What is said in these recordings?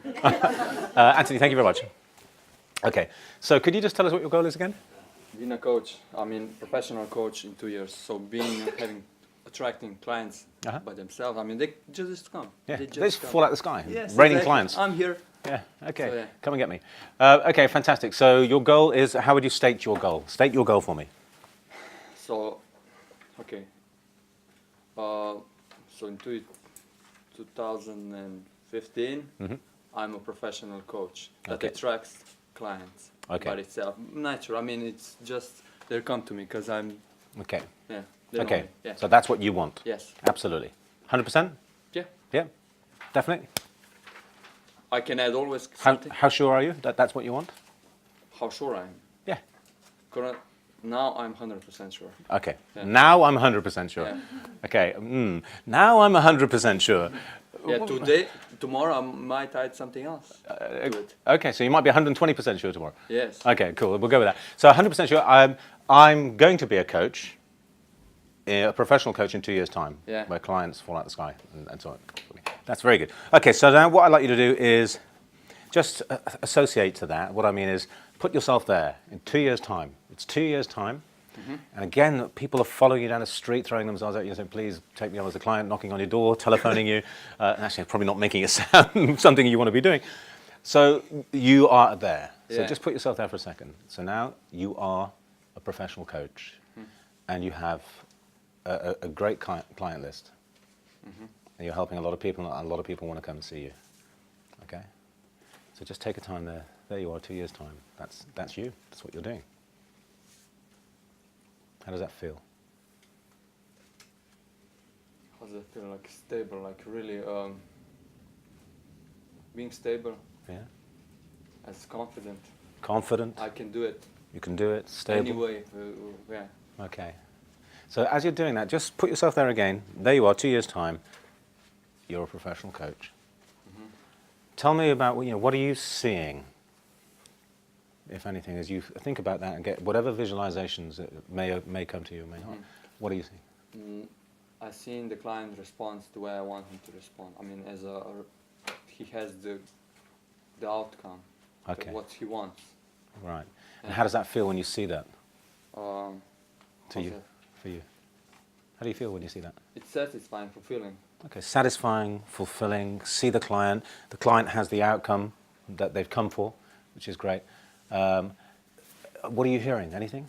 Anthony, thank you very much. Okay, so could you just tell us what your goal is again? Being a coach, I mean professional coach in 2 years. So attracting clients by themselves. I mean they just come. Yeah, They they just come. fall out the sky. Yes, Raining exactly. clients. I'm here. Yeah, okay, So, yeah. come and get me. Okay, fantastic. So your goal is, how would you state your goal? State your goal for me. So, okay. So in 2015, I'm a professional coach that attracts clients by itself. Natural. I mean, it's just they come to me because I'm. Okay. Yeah. They know Okay. me. Yeah. So that's what you want. Yes. Absolutely. 100%. Yeah. Yeah. Definitely. I can add always something. How sure are you that that's what you want? How sure I am. Yeah. Now I'm 100% sure. Okay. Yeah. Now I'm 100% sure. Yeah. Okay. Now I'm 100% sure. Yeah. Tomorrow I might add something else to it. Okay. So you might be 120% sure tomorrow. Yes. Okay. Cool. We'll go with that. So 100% sure. I'm going to be a coach, a professional coach in 2 years' time, where clients fall out the sky and so on. That's very good. Okay. So now what I'd like you to do is just associate to that. What I mean is put yourself there in 2 years' time. It's 2 years' time. And again, people are following you down the street, throwing themselves at you and saying, please take me on as a client, knocking on your door, telephoning you. Actually, probably not making it sound something you want to be doing. So you are there. So just put yourself there for a second. So now you are a professional coach and you have a great client list. And you're helping a lot of people and a lot of people want to come and see you. Okay? So just take a time there. There you are, 2 years' time. That's you. That's what you're doing. How does that feel? How does it feel? Like stable, like really being stable. Yeah. As confident. Confident. I can do it. You can do it. Stable. Anyway, yeah. Okay. So as you're doing that, just put yourself there again. There you are, 2 years' time. You're a professional coach. Tell me about, what are you seeing, if anything, as you think about that and get whatever visualizations that may come to you, may not. What do you see? I seen the client responds the way I want him to respond. I mean, he has the outcome, what he wants. Right. And how does that feel when you see that? For you? How do you feel when you see that? It's satisfying, fulfilling. Okay, satisfying, fulfilling, see the client has the outcome that they've come for, which is great. What are you hearing? Anything?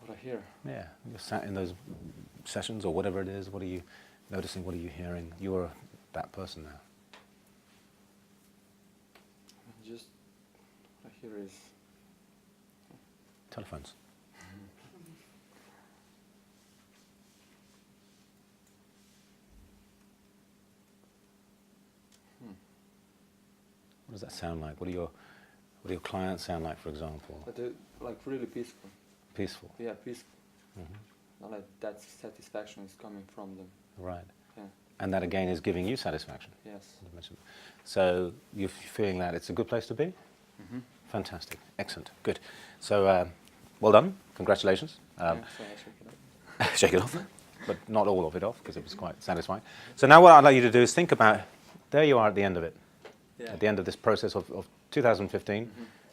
What I hear? Yeah, you're sat in those sessions or whatever it is, what are you noticing, what are you hearing? You are that person now. Just, what I hear is... Telephones. What does that sound like? What do your clients sound like, for example? Like really peaceful. Peaceful? Yeah, peaceful. Not like that satisfaction is coming from them. Right. Yeah. And that again is giving you satisfaction? Yes. So you're feeling that it's a good place to be? Fantastic. Excellent. Good. So well done. Congratulations. Shake it off. But not all of it off, because it was quite satisfying. So now what I'd like you to do is think about, there you are at the end of it. Yeah. At the end of this process of 2015,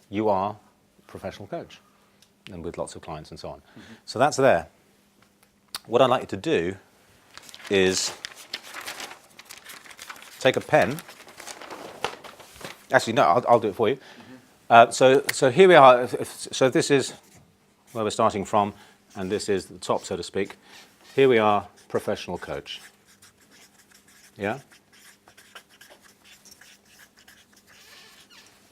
you are a professional coach, and with lots of clients and so on. So that's there. What I'd like you to do is take a pen. Actually, no, I'll do it for you. So here we are. So this is where we're starting from, and this is the top, so to speak. Here we are, professional coach. Yeah?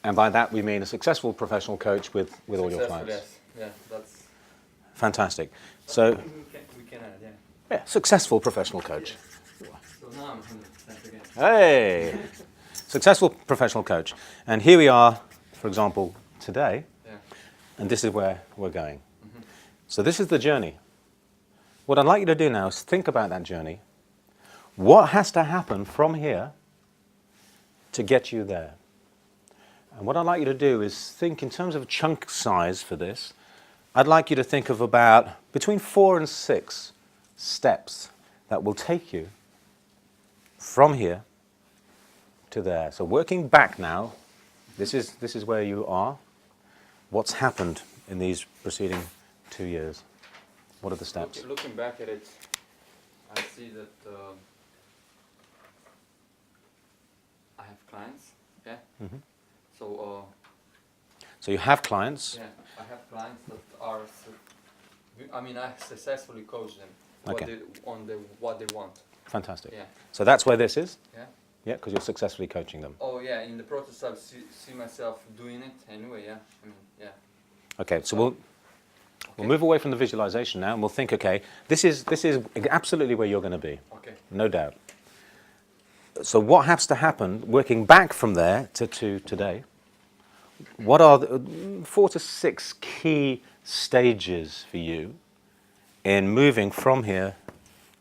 And by that we mean a successful professional coach with all your clients. Yes. Yeah, that's fantastic. So we can add, yeah. Yeah, successful professional coach. So now I'm 100% again. Hey, successful professional coach. And here we are, for example, today, and this is where we're going. So this is the journey. What I'd like you to do now is think about that journey. What has to happen from here to get you there? And what I'd like you to do is think in terms of chunk size for this. I'd like you to think of about between 4 and 6 steps that will take you from here to there. So working back now, this is where you are. What's happened in these preceding 2 years? What are the steps? Looking back at it, I see that I have clients. Yeah. Mm-hmm. So. So you have clients. Yeah, I have clients that are. I mean, I successfully coach them what they want. Fantastic. Yeah. So that's where this is. Yeah. Yeah, because you're successfully coaching them. Oh yeah, in the process I see myself doing it anyway. Yeah. I mean, yeah. Okay, so we'll move away from the visualization now, and we'll think. Okay, this is absolutely where you're going to be. Okay. No doubt. So what has to happen, working back from there to today? What are the 4 to 6 key stages for you in moving from here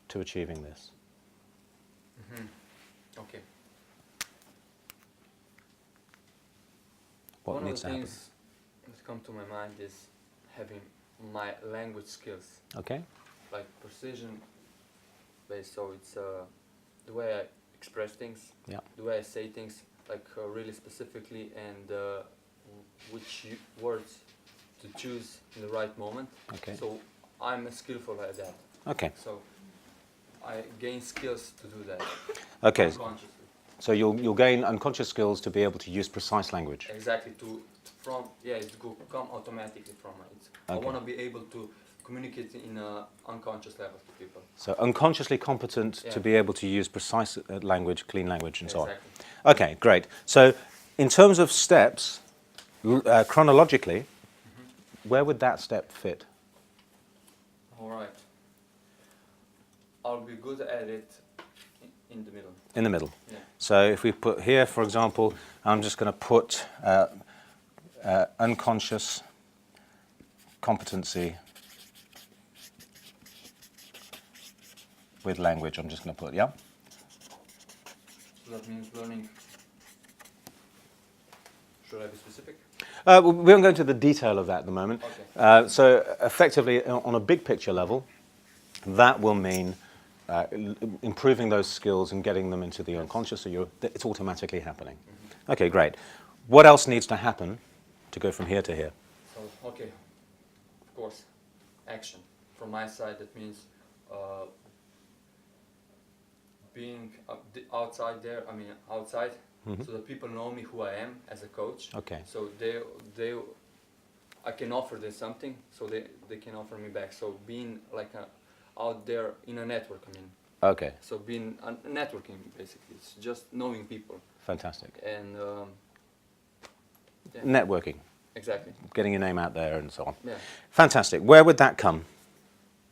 to achieving this? Mm-hmm. Okay. What needs to happen? One of the things that come to my mind is having my language skills. Okay. Like precision based, so it's the way I express things, Yeah. the way I say things, like really specifically, and which words to choose in the right moment. Okay. So I'm skillful at that. Okay. So I gain skills to do that. Okay. Unconsciously. So you'll gain unconscious skills to be able to use precise language. Exactly. It will come automatically from it. Okay. I want to be able to communicate in an unconscious level to people. So unconsciously competent to be able to use precise language, clean language, and so on. Okay, great. So in terms of steps, chronologically, where would that step fit? All right. I'll be good at it in the middle. In the middle. Yeah. So if we put here, for example, I'm just going to put unconscious competency with language. I'm just going to put, yeah? So that means learning. Should I be specific? We won't go into the detail of that at the moment. Okay. So effectively, on a big picture level, that will mean improving those skills and getting them into the unconscious, so it's automatically happening. Mm-hmm. Okay, great. What else needs to happen to go from here to here? So, okay, of course, action. From my side, that means being outside there, Mm-hmm. so that people know me who I am as a coach. Okay. So I can offer them something, so they can offer me back. So being like out there in a network, Okay. So being networking, basically, it's just knowing people. Fantastic. And yeah. Networking. Exactly. Getting your name out there and so on. Yeah. Fantastic. Where would that come?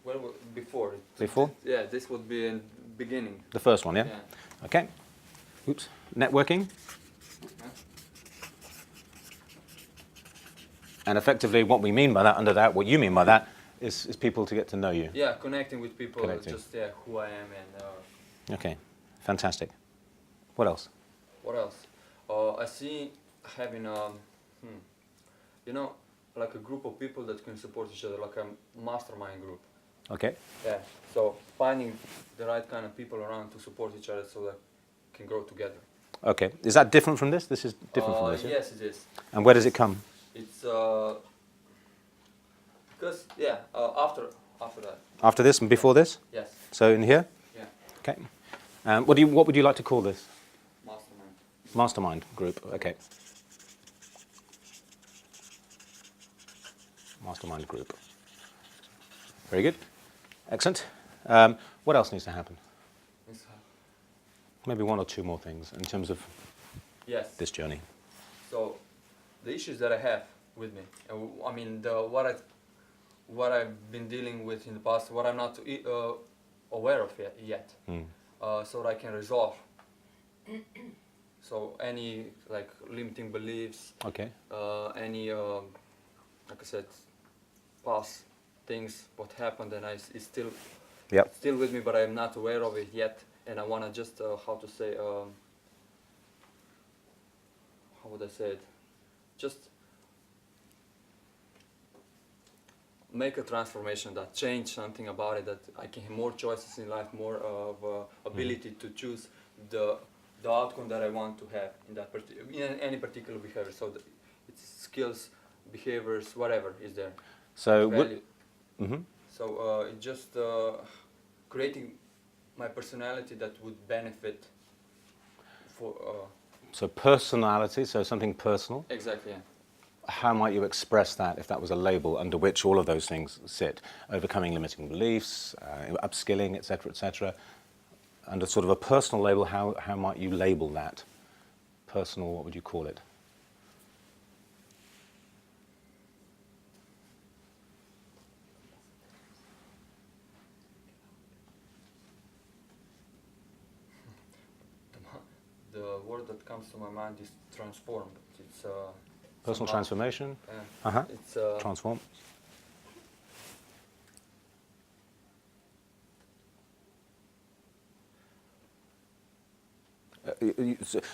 Well, before. Before? Yeah, this would be in beginning. The first one, yeah? Yeah. Okay. Oops. Networking. Yeah. And effectively, what we mean by that, under that, what you mean by that, is people to get to know you. Yeah, connecting with people, Connecting. just who I am and. Okay. Fantastic. What else? What else? I see having like a group of people that can support each other, like a mastermind group. Okay. Yeah. So finding the right kind of people around to support each other, so that can grow together. Okay. Is that different from this? This is different from this, yeah? Yes, it is. And where does it come? It's because after that. After this and before this? Yes. So in here? Yeah. Okay. What would you like to call this? Mastermind. Mastermind group. Okay. Mastermind group. Very good. Excellent. What else needs to happen? Maybe 1 or 2 more things in terms of this journey. So, the issues that I have with me, I mean, what I've been dealing with in the past, what I'm not aware of yet, so that I can resolve. So any like limiting beliefs, Okay. any like I said, past things what happened, and it's still still with me, but I'm not aware of it yet, and I want to just how would I say it, just make a transformation, that change something about it, that I can have more choices in life, more of ability to choose the the outcome that I want to have in that in any particular behavior. So it's skills, behaviors, whatever is there. So value. So it's just creating my personality that would benefit for. So personality, so something personal. Exactly. Yeah. How might you express that if that was a label under which all of those things sit? Overcoming limiting beliefs, upskilling, etc., under sort of a personal label, how might you label that? Personal, what would you call it? The word that comes to my mind is transform. It's personal transformation. It's transform.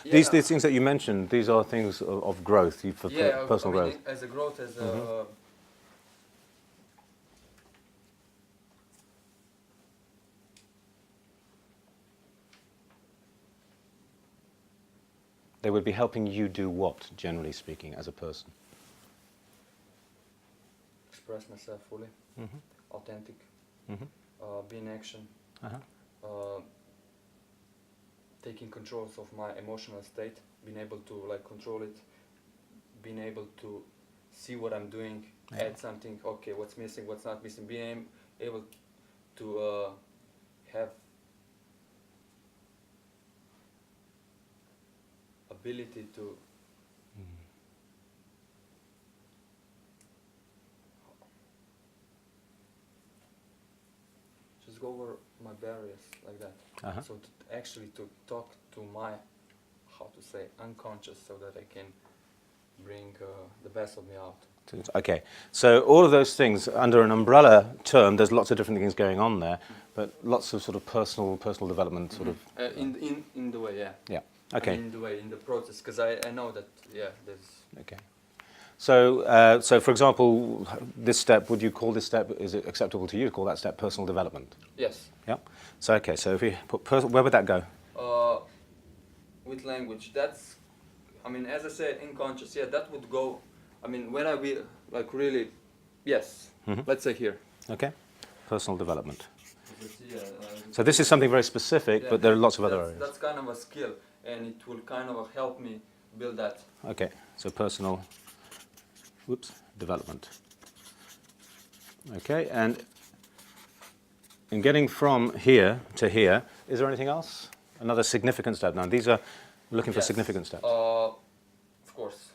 These things that you mentioned, these are things of growth, for personal growth. As a growth, as They would be helping you do what, generally speaking, as a person? Express myself fully, authentic, be in action, taking control of my emotional state, being able to control it, being able to see what I'm doing, add something, okay, what's missing, what's not missing, being able to have ability to just go over my barriers like that. So actually to talk to my, how to say, unconscious, so that I can bring the best of me out. Okay, so all of those things under an umbrella term, there's lots of different things going on there, but lots of sort of personal development sort of. In the way, yeah. Yeah. Okay. In the way, in the process, because I know that, yeah, there's. Okay. So, so for example, this step, would you call this step, is it acceptable to you to call that step personal development? Yes. Yeah. So, okay, so if we put where would that go? With language, that's, I mean, as I said, unconscious, yeah, that would go, I mean, when I be, really, yes, let's say here. Okay. Personal development. So this is something very specific, but there are lots of other areas. That's kind of a skill, and it will kind of help me build that. Okay, so personal development. Okay, and in getting from here to here, is there anything else? Another significant step. Now, these are looking for significant steps. Of course.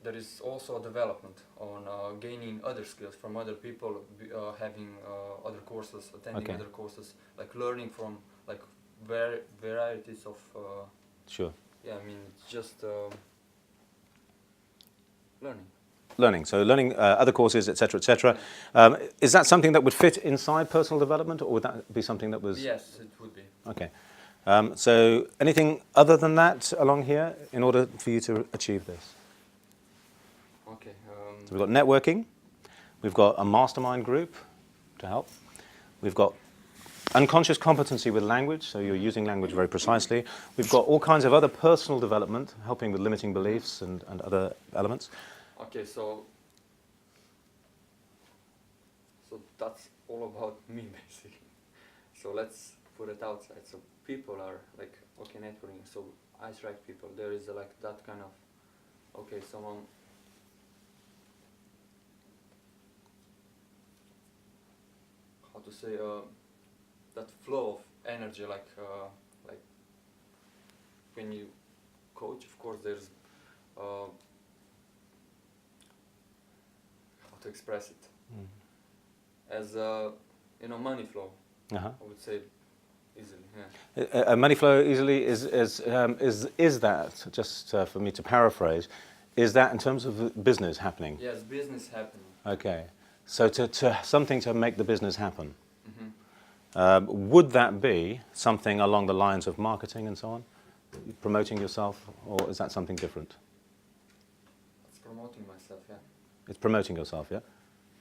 There is also a development on gaining other skills from other people, having other courses, attending other courses, learning from varieties of. Sure. Yeah, I mean, it's just learning. Learning. So learning other courses, etc., etc. Is that something that would fit inside personal development, or would that be something that was? Yes, it would be. Okay. So anything other than that along here in order for you to achieve this? Okay. So we've got networking, we've got a mastermind group to help, we've got unconscious competency with language, so you're using language very precisely. We've got all kinds of other personal development, helping with limiting beliefs and other elements. Okay, so that's all about me, basically. So let's put it outside. So people are okay, networking. So I strike people. There is that kind of, okay, someone. How to say, that flow of energy, like when you coach, of course, there's how to express it as money flow. I would say easily. Yeah. Money flow easily is that, just for me to paraphrase, is that in terms of business happening? Yes, business happening. Okay. So to something to make the business happen. Would that be something along the lines of marketing and so on? Promoting yourself, or is that something different? It's promoting myself, yeah. It's promoting yourself, yeah?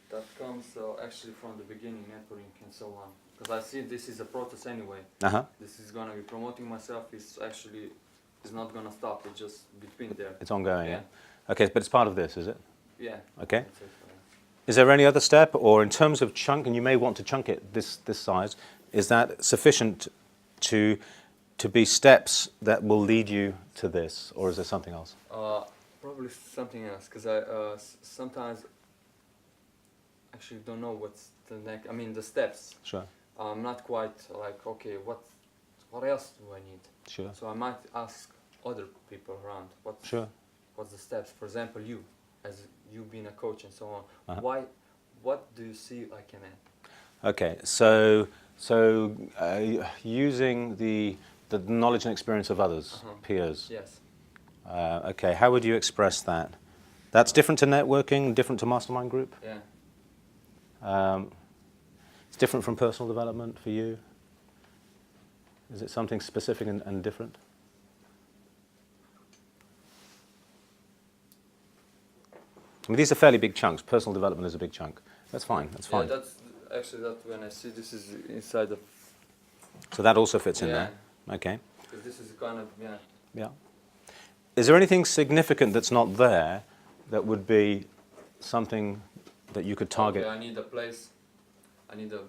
That comes actually from the beginning, networking and so on. Because I see this is a process anyway. This is going to be promoting myself, is actually It's not gonna stop. It's just between there. It's ongoing, Yeah. yeah? Okay, but it's part of this, is it? Yeah. Okay. That's it, yeah. Is there any other step, or in terms of chunk, and you may want to chunk it this size, is that sufficient to be steps that will lead you to this, or is there something else? Probably something else, because sometimes actually don't know what's the next. I mean, the steps. Sure, I'm not quite like, okay, what else do I need? sure, So I might ask other people around, sure. what's the steps? For example, as you being a coach and so on. Uh-huh. What do you see I can add? Okay, so using the knowledge and experience of others, peers. Yes. Okay, how would you express that? That's different to networking, different to mastermind group? Yeah. It's different from personal development for you? Is it something specific and different? I mean, these are fairly big chunks. Personal development is a big chunk. That's fine, that's fine. Yeah, that's actually that when I see this is inside of. So that also fits in Yeah. there? Okay. Because this is kind of, yeah. Yeah. Is there anything significant that's not there that would be something that you could target? Okay, I need a place. I need a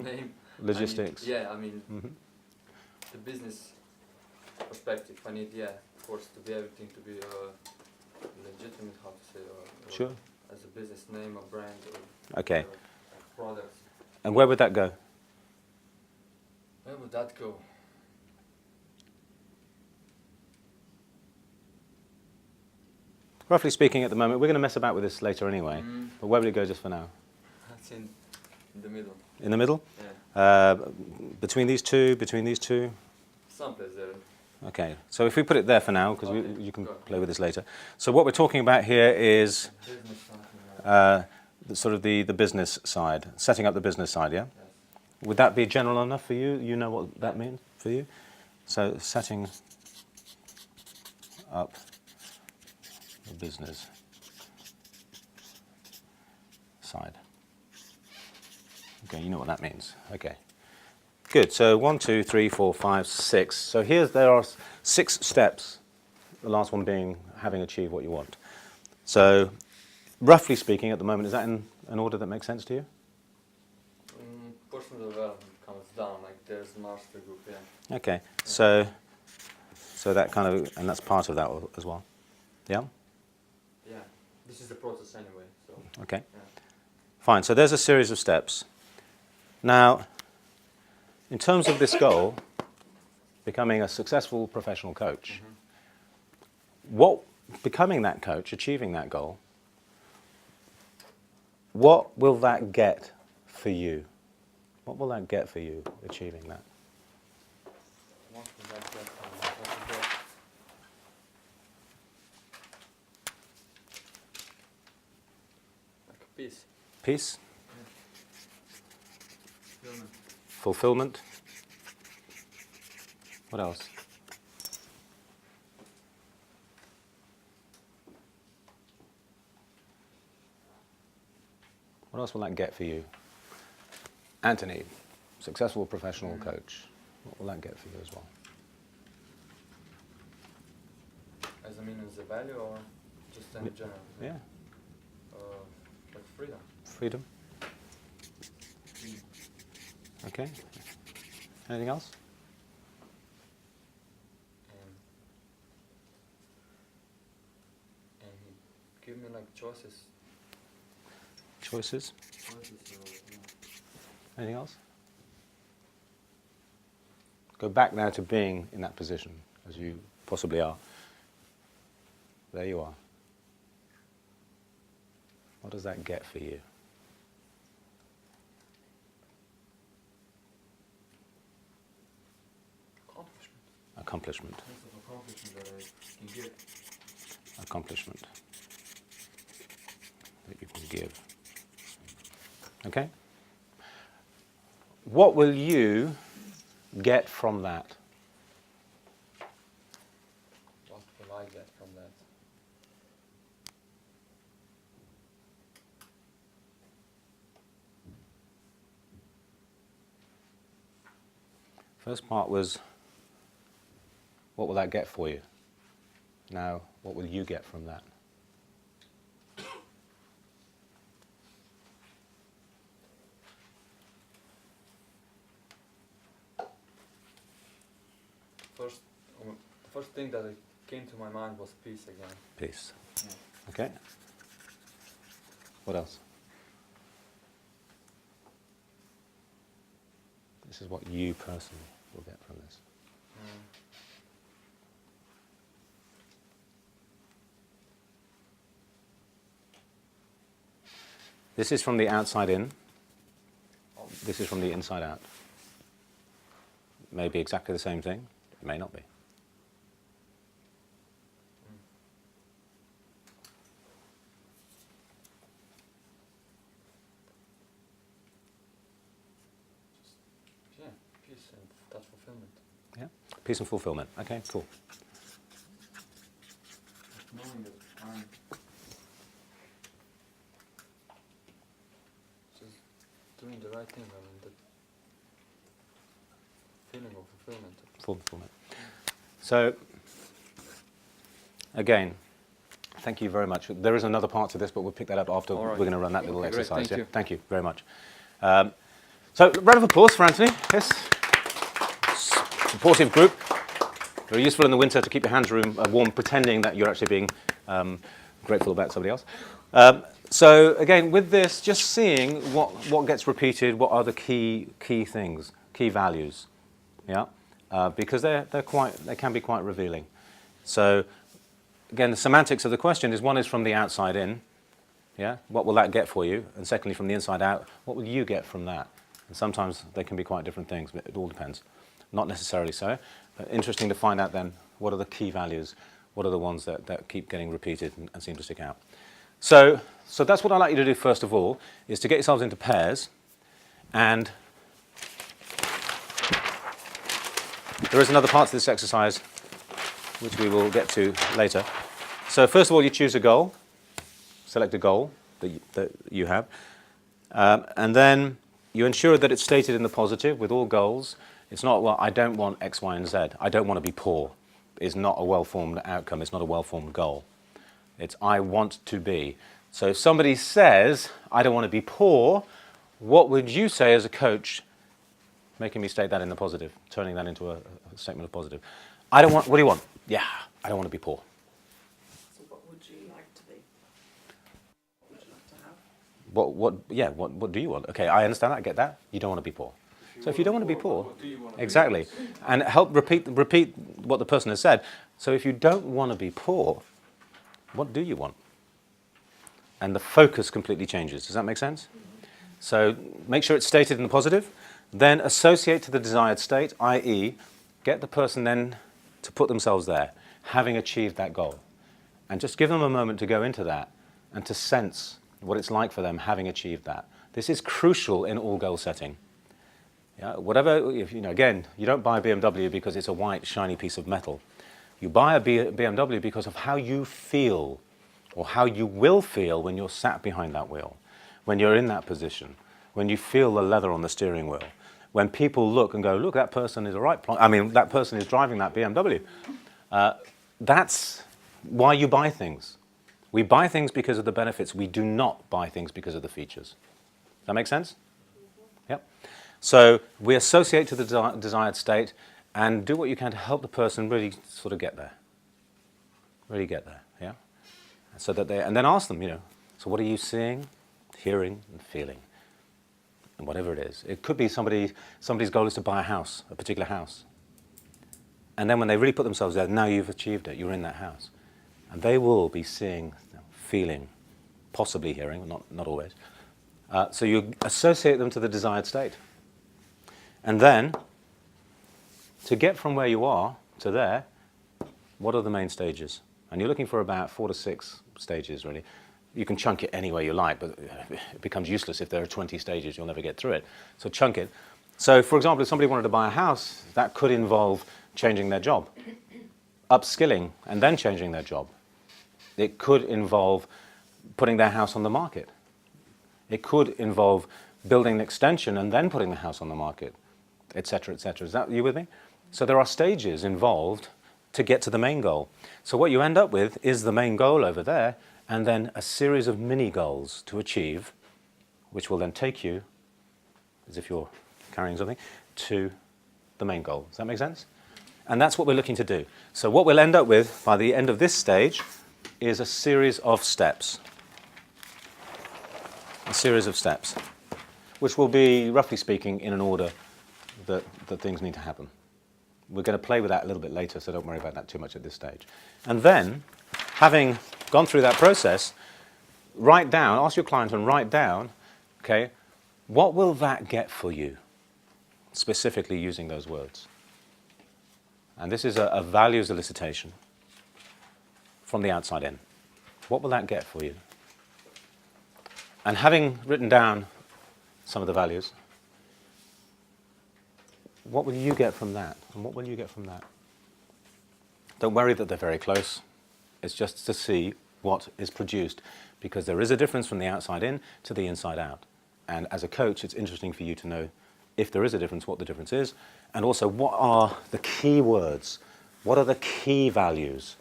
name. Logistics. I mean, the business perspective. I need, of course, to be everything to be legitimate. How to say? Sure. As a business name, a brand, or Okay. products. And where would that go? Where would that go? Roughly speaking, at the moment, we're going to mess about with this later anyway, but where would it go just for now? That's in the middle. In the middle? Yeah. Between these two? Someplace there. Okay, so if we put it there for now, because Okay, you can go. play with this later. So what we're talking about here is Business something. sort of the business side, setting up the business side, yeah? Yes. Would that be general enough for you? You know what that means for you? So setting up the business side. Okay, you know what that means. Okay. Good. So 1, 2, 3, 4, 5, 6. So there are 6 steps, the last one being having achieved what you want. So roughly speaking at the moment, is that in an order that makes sense to you? Personal development comes down, like there's master group, yeah. Okay. So that kind of, and that's part of that as well. Yeah? Yeah, this is the process anyway, so. Okay. Yeah. Fine. So there's a series of steps. Now, in terms of this goal, becoming a successful professional coach, becoming that coach, achieving that goal, what will that get for you? What will that get for you, achieving that? What would that get from me? What would that- Like a piece. Peace? Fulfillment. Fulfillment? What else? What else will that get for you? Anthony, successful professional coach. What will that get for you as well? As I mean, as a value or just in general? Yeah, Like freedom. freedom. Okay. Anything else? And give me like choices. Choices? Anything else? Go back now to being in that position, as you possibly are. There you are. What does that get for you? Accomplishment. Accomplishment. Sense of accomplishment that I can get. Accomplishment that you can give. Okay? What will you get from that? What will I get from that? First part was, what will that get for you? Now, what will you get from that? The first thing that came to my mind was peace again. Peace. Yeah. Okay. What else? This is what you personally will get from this. This is from the outside in. This is from the inside out. May be exactly the same thing. It may not be. Yeah, peace and that fulfillment. Yeah, peace and fulfillment. Okay, cool. Just knowing that I'm just doing the right thing. I mean, the feeling of fulfillment. Fulfillment. So, again, thank you very much. There is another part to this, but we'll pick that up after All right. we're going to run that little Okay, great. exercise. Thank you. Thank you very much. So, round of applause for Anthony. Yes. Supportive group. Very useful in the winter to keep your hands warm, pretending that you're actually being grateful about somebody else. So, again, with this, just seeing what gets repeated, what are the key things, key values. Yeah. Because they can be quite revealing. So, again, the semantics of the question is, one is from the outside in, yeah, what will that get for you? And secondly, from the inside out, what will you get from that? And sometimes they can be quite different things, but it all depends. Not necessarily so, but interesting to find out then, what are the key values? What are the ones that keep getting repeated and seem to stick out? So that's what I'd like you to do first of all, is to get yourselves into pairs, and there is another part to this exercise which we will get to later. So first of all, you choose a goal, select a goal that you have, and then you ensure that it's stated in the positive with all goals. It's not, well, I don't want X, Y, and Z. I don't want to be poor. It's not a well-formed outcome. It's not a well-formed goal. It's I want to be. So if somebody says, I don't want to be poor, what would you say as a coach, making me state that in the positive, turning that into a statement of positive? I don't want, what do you want? Yeah, I don't want to be poor. So what would you like to be? What would you like to have? What do you want? Okay, I understand that, I get that. You don't want to be poor. So if you don't want to be poor, exactly, and help repeat what the person has said. So if you don't want to be poor, what do you want? And the focus completely changes. Does that make sense? So make sure it's stated in the positive, then associate to the desired state, i.e., get the person then to put themselves there, having achieved that goal. And just give them a moment to go into that and to sense what it's like for them having achieved that. This is crucial in all goal setting. Yeah, whatever, again, you don't buy a BMW because it's a white, shiny piece of metal. You buy a BMW because of how you feel, or how you will feel when you're sat behind that wheel, when you're in that position, when you feel the leather on the steering wheel, when people look and go, look, that person is that person is driving that BMW. That's why you buy things. We buy things because of the benefits. We do not buy things because of the features. Does that make sense? Yep. So we associate to the desired state and do what you can to help the person really sort of get there. Really get there, yeah? So that and then ask them, so what are you seeing, hearing, and feeling? And whatever it is. It could be somebody's goal is to buy a house, a particular house. And then when they really put themselves there, now you've achieved it, you're in that house. And they will be seeing, feeling, possibly hearing, not always. So you associate them to the desired state. And then, to get from where you are to there, what are the main stages? And you're looking for about 4 to 6 stages, really. You can chunk it any way you like, but it becomes useless if there are 20 stages. You'll never get through it. So chunk it. So, for example, if somebody wanted to buy a house, that could involve changing their job, upskilling, and then changing their job. It could involve putting their house on the market. It could involve building an extension and then putting the house on the market, etc., etc. Is that you with me? So there are stages involved to get to the main goal. So what you end up with is the main goal over there, and then a series of mini goals to achieve, which will then take you, as if you're carrying something, to the main goal. Does that make sense? And that's what we're looking to do. So what we'll end up with by the end of this stage is a series of steps. A series of steps, which will be, roughly speaking, in an order that things need to happen. We're going to play with that a little bit later, so don't worry about that too much at this stage. And then, having gone through that process, write down, ask your client and write down, okay, what will that get for you, specifically using those words. And this is a values elicitation from the outside in. What will that get for you? And having written down some of the values, what will you get from that? And what will you get from that? Don't worry that they're very close. It's just to see what is produced, because there is a difference from the outside in to the inside out. And as a coach, it's interesting for you to know if there is a difference, what the difference is, and also what are the key words, what are the key values,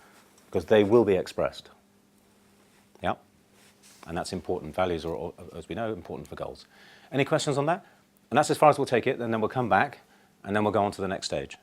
because they will be expressed. Yeah? And that's important. Values are, as we know, important for goals. Any questions on that? And that's as far as we'll take it, and then we'll come back, and then we'll go on to the next stage.